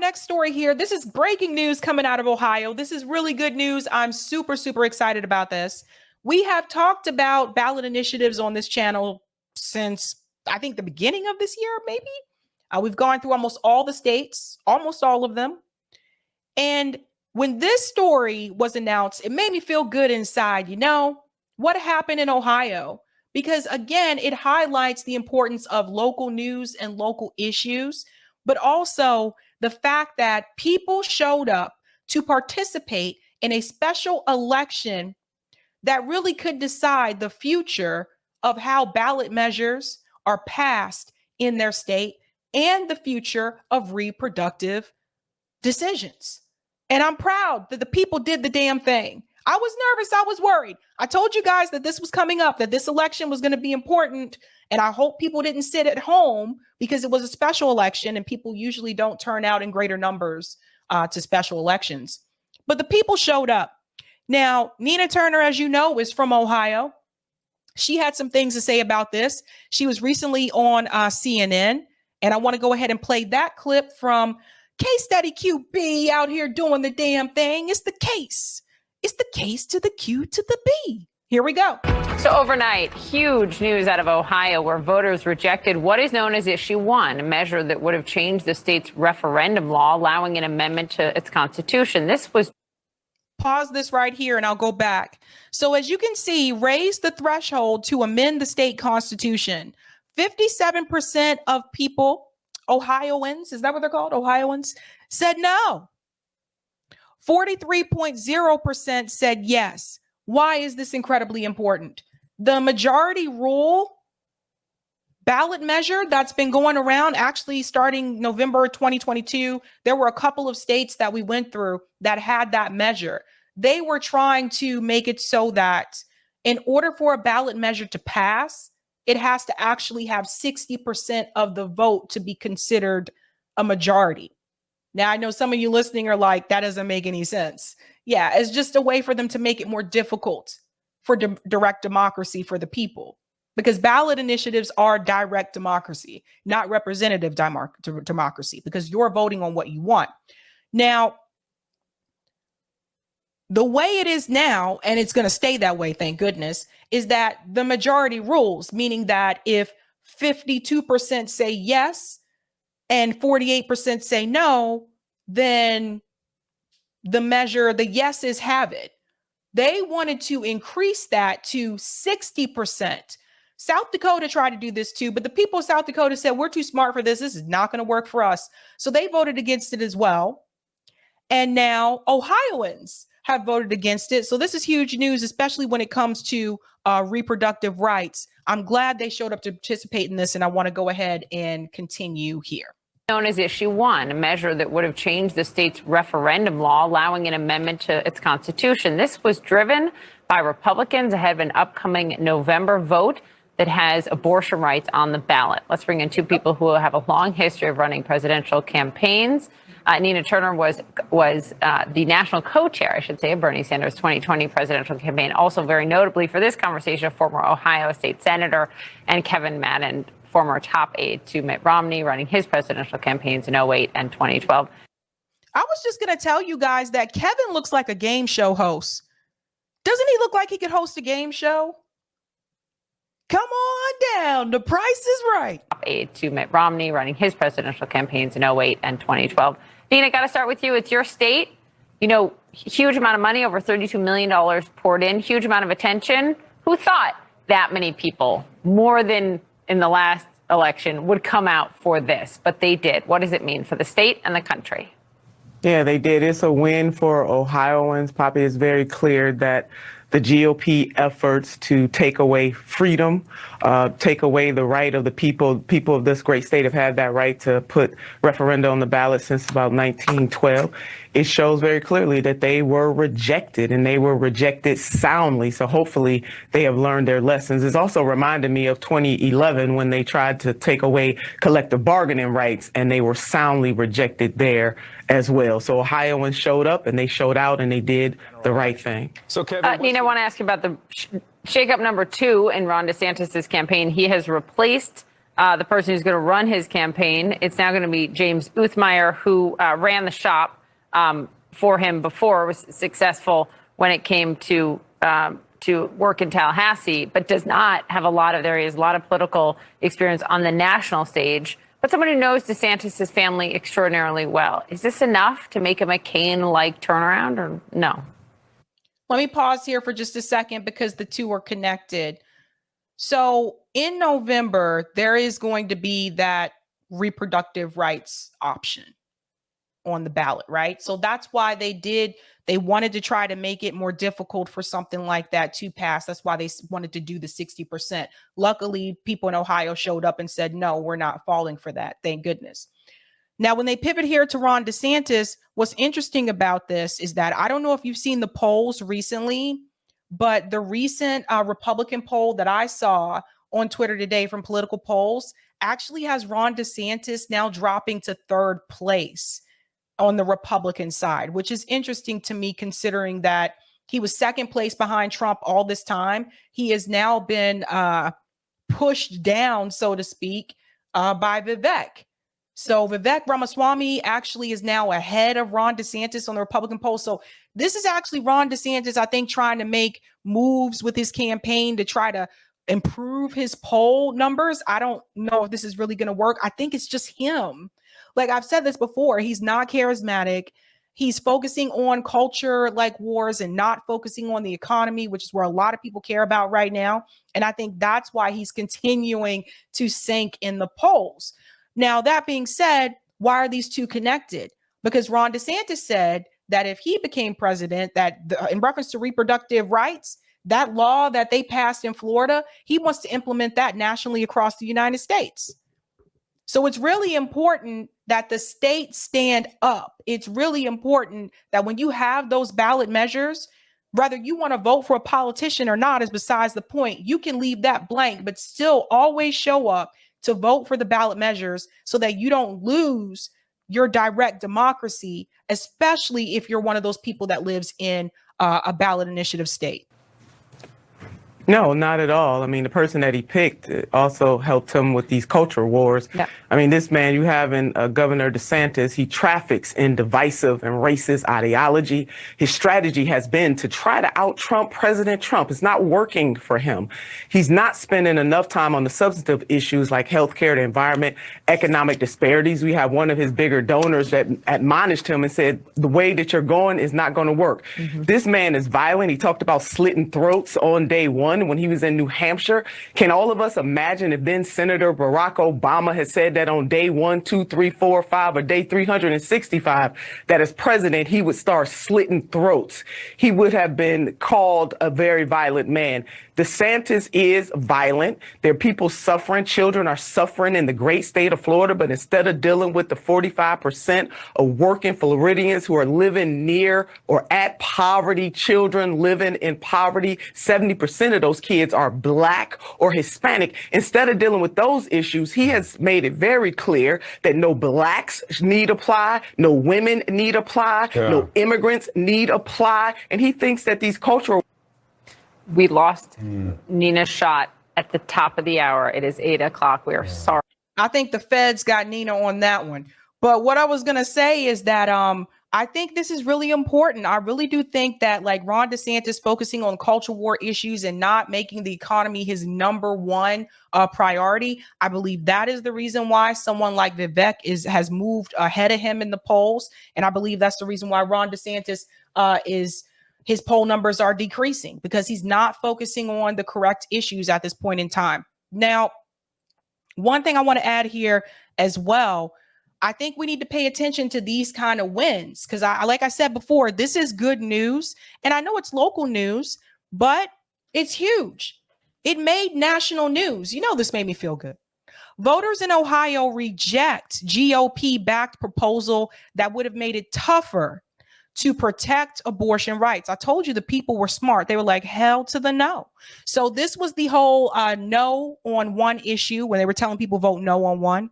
next story here. This is breaking news coming out of Ohio. This is really good news. I'm super, super excited about this. We have talked about ballot initiatives on this channel since I think the beginning of this year, maybe. We've gone through almost all the states, almost all of them. And when this story was announced, it made me feel good inside. You know, what happened in Ohio? Because again, it highlights the importance of local news and local issues, but also the fact that people showed up to participate in a special election that really could decide the future of how ballot measures are passed in their state and the future of reproductive decisions. And I'm proud that the people did the damn thing. I was nervous. I was worried. I told you guys that this was coming up, that this election was going to be important. And I hope people didn't sit at home because it was a special election and people usually don't turn out in greater numbers to special elections. But the people showed up. Now, Nina Turner, as you know, is from Ohio. She had some things to say about this. She was recently on CNN. And I want to go ahead and play that clip from Case Study QB out here doing the damn thing. It's the case. It's the case to the Q to the B. Here we go. So overnight, huge news out of Ohio where voters rejected what is known as Issue 1, a measure that would have changed the state's referendum law, allowing an amendment to its constitution. This was... Pause this right here and I'll go back. So as you can see, raise the threshold to amend the state constitution. 57% of people, Ohioans, is that what they're called? Ohioans, said no. 43.0% said yes. Why is this incredibly important? The majority rule ballot measure that's been going around, actually starting November 2022, there were a couple of states that we went through that had that measure. They were trying to make it so that in order for a ballot measure to pass, it has to actually have 60% of the vote to be considered a majority. Now, I know some of you listening are like, that doesn't make any sense. Yeah, it's just a way for them to make it more difficult for direct democracy for the people. Because ballot initiatives are direct democracy, not representative democracy, because you're voting on what you want. Now, the way it is now, and it's going to stay that way, thank goodness, is that the majority rules, meaning that if 52% say yes and 48% say no, then the measure, the yeses have it. They wanted to increase that to 60%. South Dakota tried to do this too, but the people of South Dakota said, we're too smart for this. This is not going to work for us. So they voted against it as well. And now Ohioans have voted against it. So this is huge news, especially when it comes to reproductive rights. I'm glad they showed up to participate in this, and I want to go ahead and continue here. Known as Issue 1, a measure that would have changed the state's referendum law, allowing an amendment to its constitution. This was driven by Republicans ahead of an upcoming November vote that has abortion rights on the ballot. Let's bring in two people who have a long history of running presidential campaigns. Nina Turner was the national co-chair, I should say, of Bernie Sanders' 2020 presidential campaign. Also, very notably for this conversation, a former Ohio state senator, and Kevin Madden, former top aide to Mitt Romney, running his presidential campaigns in 2008 and 2012. I was just going to tell you guys that Kevin looks like a game show host. Doesn't he look like he could host a game show? Come on down. The Price is Right. Top aide to Mitt Romney, running his presidential campaigns in 2008 and 2012. Nina, got to start with you. It's your state. You know, huge amount of money, over $32 million poured in, huge amount of attention. Who thought that many people, more than in the last election, would come out for this? But they did. What does it mean for the state and the country? Yeah, they did. It's a win for Ohioans. Poppy, is very clear that the GOP efforts to take away freedom, take away the right of the people of this great state have had that right to put referenda on the ballot since about 1912. It shows very clearly that they were rejected, and they were rejected soundly. So hopefully they have learned their lessons. It's also reminded me of 2011 when they tried to take away collective bargaining rights, and they were soundly rejected there as well. So Ohioans showed up, and they showed out, and they did the right thing. So Kevin, Nina, I want to ask you about the shakeup number 2 in Ron DeSantis' campaign. He has replaced the person who's going to run his campaign. It's now going to be James Uthmeyer, who ran the shop for him before, was successful when it came to work in Tallahassee, but does not have a lot of, there is a lot of political experience on the national stage, but someone who knows DeSantis' family extraordinarily well. Is this enough to make a McCain-like turnaround, or no? Let me pause here for just a second because the two are connected. So in November, there is going to be that reproductive rights option on the ballot, right? So that's why they wanted to try to make it more difficult for something like that to pass. That's why they wanted to do the 60%. Luckily, people in Ohio showed up and said, no, we're not falling for that. Thank goodness. Now, when they pivot here to Ron DeSantis, what's interesting about this is that I don't know if you've seen the polls recently, but the recent Republican poll that I saw on Twitter today from Political Polls actually has Ron DeSantis now dropping to third place on the Republican side, which is interesting to me considering that he was second place behind Trump all this time. He has now been pushed down, so to speak, by Vivek. So Vivek Ramaswamy actually is now ahead of Ron DeSantis on the Republican poll. So this is actually Ron DeSantis, I think, trying to make moves with his campaign to try to improve his poll numbers. I don't know if this is really going to work. I think it's just him. Like I've said this before, he's not charismatic. He's focusing on culture like wars and not focusing on the economy, which is where a lot of people care about right now. And I think that's why he's continuing to sink in the polls. Now, that being said, why are these two connected? Because Ron DeSantis said that if he became president, that in reference to reproductive rights, that law that they passed in Florida, he wants to implement that nationally across the United States. So it's really important that the states stand up. It's really important that when you have those ballot measures, whether you want to vote for a politician or not is besides the point. You can leave that blank, but still always show up to vote for the ballot measures so that you don't lose your direct democracy, especially if you're one of those people that lives in a ballot initiative state. No, not at all. I mean, the person that he picked also helped him with these culture wars. Yeah. I mean, this man, you have in Governor DeSantis, he traffics in divisive and racist ideology. His strategy has been to try to out-Trump President Trump. It's not working for him. He's not spending enough time on the substantive issues like healthcare, the environment, economic disparities. We have one of his bigger donors that admonished him and said, the way that you're going is not going to work. Mm-hmm. This man is violent. He talked about slitting throats on day one when he was in New Hampshire. Can all of us imagine if then Senator Barack Obama had said that on day 1, 2, 3, 4, 5, or day 365, that as president, he would start slitting throats? He would have been called a very violent man. DeSantis is violent. There are people suffering. Children are suffering in the great state of Florida. But instead of dealing with the 45% of working Floridians who are living near or at poverty, children living in poverty, 70% of those kids are Black or Hispanic. Instead of dealing with those issues, he has made it very clear that no Blacks need apply, no women need apply, no immigrants need apply. And he thinks that these cultural... We lost Nina Schott at the top of the hour. It is 8 o'clock. We are sorry. I think the feds got Nina on that one. But what I was going to say is that I think this is really important. I really do think that like Ron DeSantis focusing on culture war issues and not making the economy his number one priority. I believe that is the reason why someone like Vivek has moved ahead of him in the polls. And I believe that's the reason why Ron DeSantis his poll numbers are decreasing, because he's not focusing on the correct issues at this point in time. Now, one thing I want to add here as well, I think we need to pay attention to these kind of wins, because like I said before, this is good news. And I know it's local news, but it's huge. It made national news. You know, this made me feel good. Voters in Ohio reject GOP-backed proposal that would have made it tougher to protect abortion rights. I told you the people were smart. They were like, hell to the no. So this was the whole no on one issue when they were telling people vote no on one.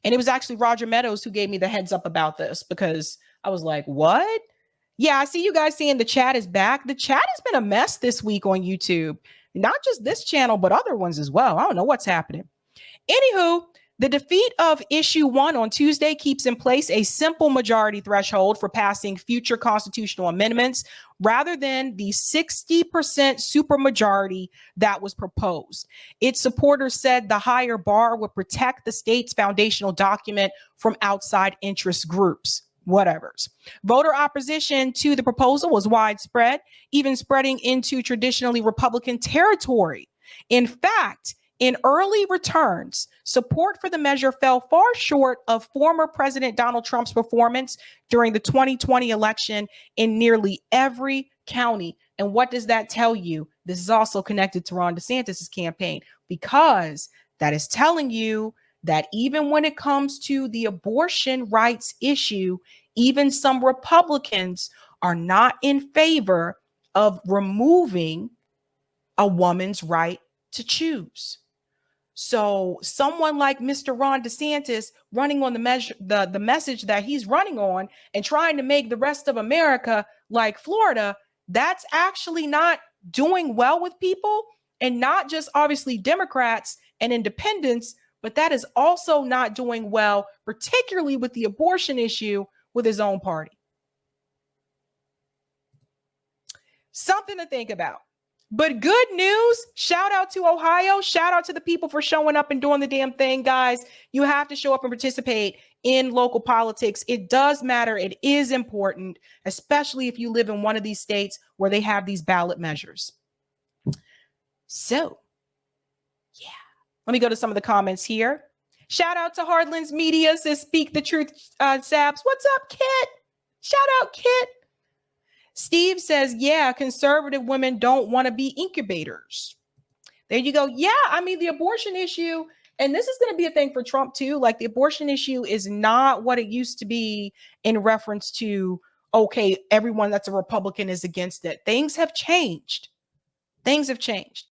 And it was actually Roger Meadows who gave me the heads up about this, because I was like, what? Yeah, I see you guys saying the chat is back. The chat has been a mess this week on YouTube. not just this channel, but other ones as well. I don't know what's happening. Anywho, the defeat of issue 1 on Tuesday keeps in place a simple majority threshold for passing future constitutional amendments rather than the 60% supermajority that was proposed. Its supporters said the higher bar would protect the state's foundational document from outside interest groups. Whatevers. Voter opposition to the proposal was widespread, even spreading into traditionally Republican territory. In fact, in early returns, support for the measure fell far short of former President Donald Trump's performance during the 2020 election in nearly every county. And what does that tell you? This is also connected to Ron DeSantis' campaign, because that is telling you that even when it comes to the abortion rights issue, even some Republicans are not in favor of removing a woman's right to choose. So someone like Mr. Ron DeSantis running on the message that he's running on and trying to make the rest of America like Florida, that's actually not doing well with people, and not just obviously Democrats and independents, but that is also not doing well, particularly with the abortion issue with his own party. Something to think about. But good news, shout out to Ohio. Shout out to the people for showing up and doing the damn thing, guys. You have to show up and participate in local politics. It does matter. It is important, especially if you live in one of these states where they have these ballot measures. So, yeah. Let me go to some of the comments here. Shout out to Hardlands Media, says Speak the Truth, Sabs. What's up, Kit? Shout out, Kit. Steve says, yeah, conservative women don't want to be incubators. There you go. Yeah, I mean, the abortion issue, and this is going to be a thing for Trump too. Like, the abortion issue is not what it used to be in reference to, okay, everyone that's a Republican is against it. Things have changed. Things have changed.